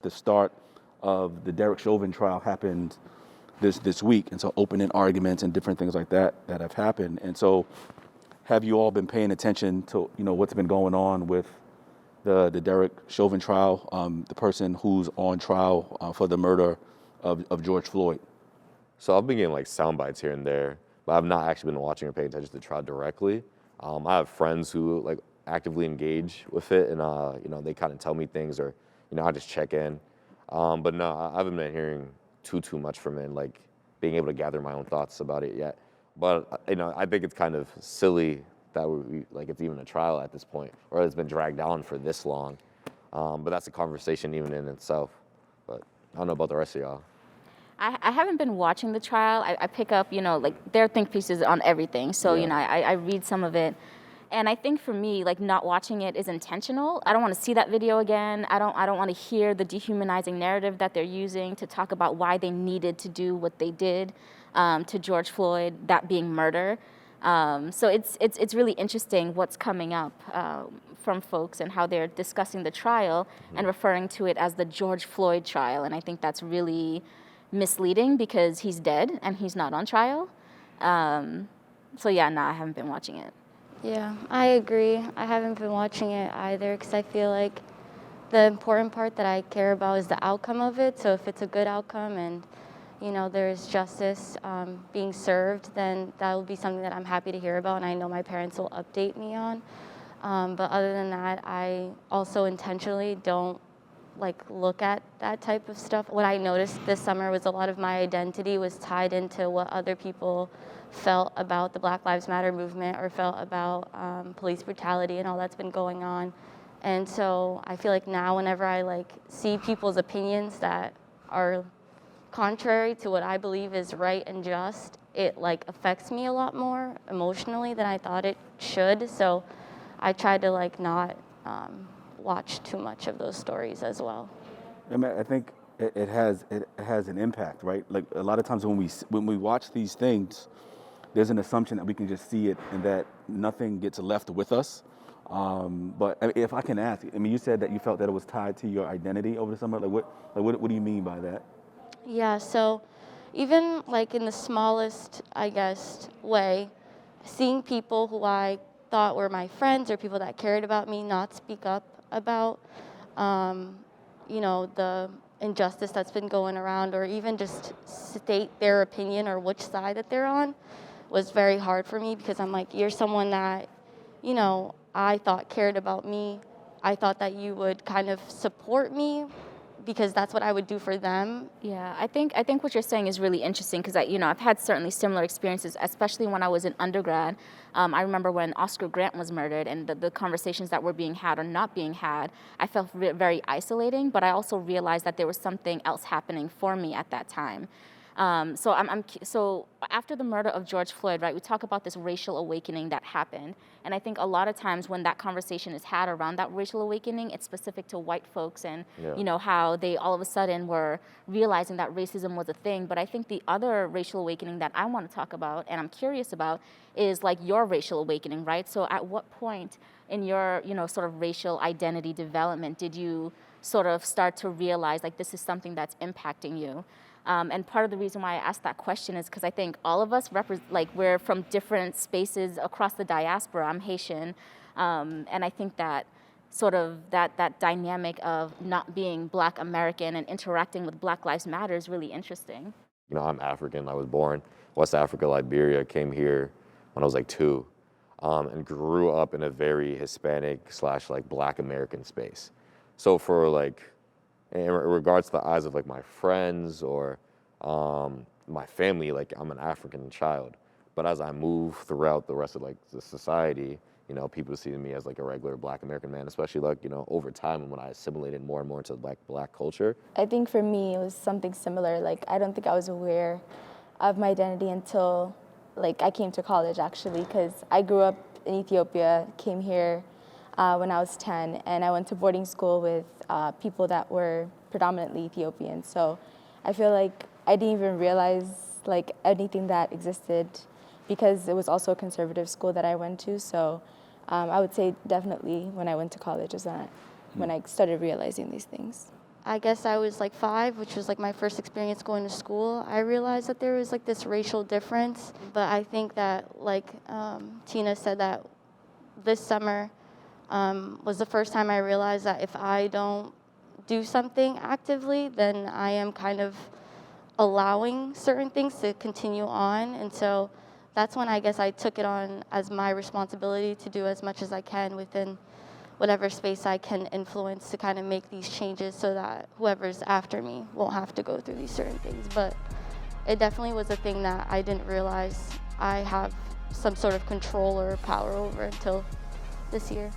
the start of the Derek Chauvin trial happened this week, and so opening arguments and different things like that have happened. And so, have you all been paying attention to what's been going on with the Derek Chauvin trial, the person who's on trial for the murder of George Floyd? So I've been getting like sound bites here and there, but I've not actually been watching or paying attention to the trial directly. I have friends who like actively engage with it, and they kind of tell me things, or I just check in. But no, I haven't been hearing too much from it, and like being able to gather my own thoughts about it yet. But I think it's kind of silly that it's even a trial at this point, or it's been dragged on for this long. But that's a conversation even in itself. But I don't know about the rest of y'all. I haven't been watching the trial. I pick up, their think pieces on everything. So, Yeah. I read some of it. And I think for me, like, not watching it is intentional. I don't want to see that video again. I don't want to hear the dehumanizing narrative that they're using to talk about why they needed to do what they did to George Floyd, that being murder. So it's really interesting what's coming up from folks and how they're discussing the trial and referring to it as the George Floyd trial. And I think that's really misleading because he's dead and he's not on trial. So yeah, I haven't been watching it. Yeah, I agree. I haven't been watching it either because I feel like the important part that I care about is the outcome of it. So if it's a good outcome and, there's justice being served, then that will be something that I'm happy to hear about, and I know my parents will update me on. But other than that, I also intentionally don't look at that type of stuff. What I noticed this summer was a lot of my identity was tied into what other people felt about the Black Lives Matter movement or felt about police brutality and all that's been going on. And so I feel like now whenever I see people's opinions that are contrary to what I believe is right and just, it affects me a lot more emotionally than I thought it should. So I try to not watch too much of those stories as well. I think it has an impact, right? Like a lot of times when we watch these things, there's an assumption that we can just see it and that nothing gets left with us. But if I can ask, you said that you felt that it was tied to your identity over the summer. What do you mean by that? Yeah, so even in the smallest, I guess, way, seeing people who I thought were my friends or people that cared about me not speak up about, the injustice that's been going around, or even just state their opinion or which side that they're on, was very hard for me because I'm like, you're someone that, I thought cared about me. I thought that you would kind of support me because that's what I would do for them. Yeah, I think what you're saying is really interesting because I've had certainly similar experiences, especially when I was in undergrad. I remember when Oscar Grant was murdered and the conversations that were being had or not being had, I felt very isolating, but I also realized that there was something else happening for me at that time. So after the murder of George Floyd, right, we talk about this racial awakening that happened. And I think a lot of times when that conversation is had around that racial awakening, it's specific to white folks and, how they all of a sudden were realizing that racism was a thing. But I think the other racial awakening that I want to talk about and I'm curious about is your racial awakening, right? So at what point in your, sort of racial identity development did you sort of start to realize this is something that's impacting you? And part of the reason why I asked that question is because I think all of us we're from different spaces across the diaspora. I'm Haitian, and I think that sort of that dynamic of not being Black American and interacting with Black Lives Matter is really interesting. I'm African. I was born West Africa, Liberia. Came here when I was 2, and grew up in a very Hispanic / Black American space. So for in regards to the eyes of my friends or my family, I'm an African child. But as I move throughout the rest of the society, people see me as a regular Black American man, especially over time when I assimilated more and more into Black culture. I think for me it was something similar. I don't think I was aware of my identity until I came to college actually, because I grew up in Ethiopia, came here when I was 10, and I went to boarding school with people that were predominantly Ethiopian. So I feel like I didn't even realize anything that existed because it was also a conservative school that I went to. So I would say definitely when I went to college is that when I started realizing these things. I guess I was like 5, which was like my first experience going to school, I realized that there was like this racial difference. But I think that, like Tina said, that this summer was the first time I realized that if I don't do something actively, then I am kind of allowing certain things to continue on. And so that's when I guess I took it on as my responsibility to do as much as I can within whatever space I can influence to kind of make these changes so that whoever's after me won't have to go through these certain things. But it definitely was a thing that I didn't realize I have some sort of control or power over until this year.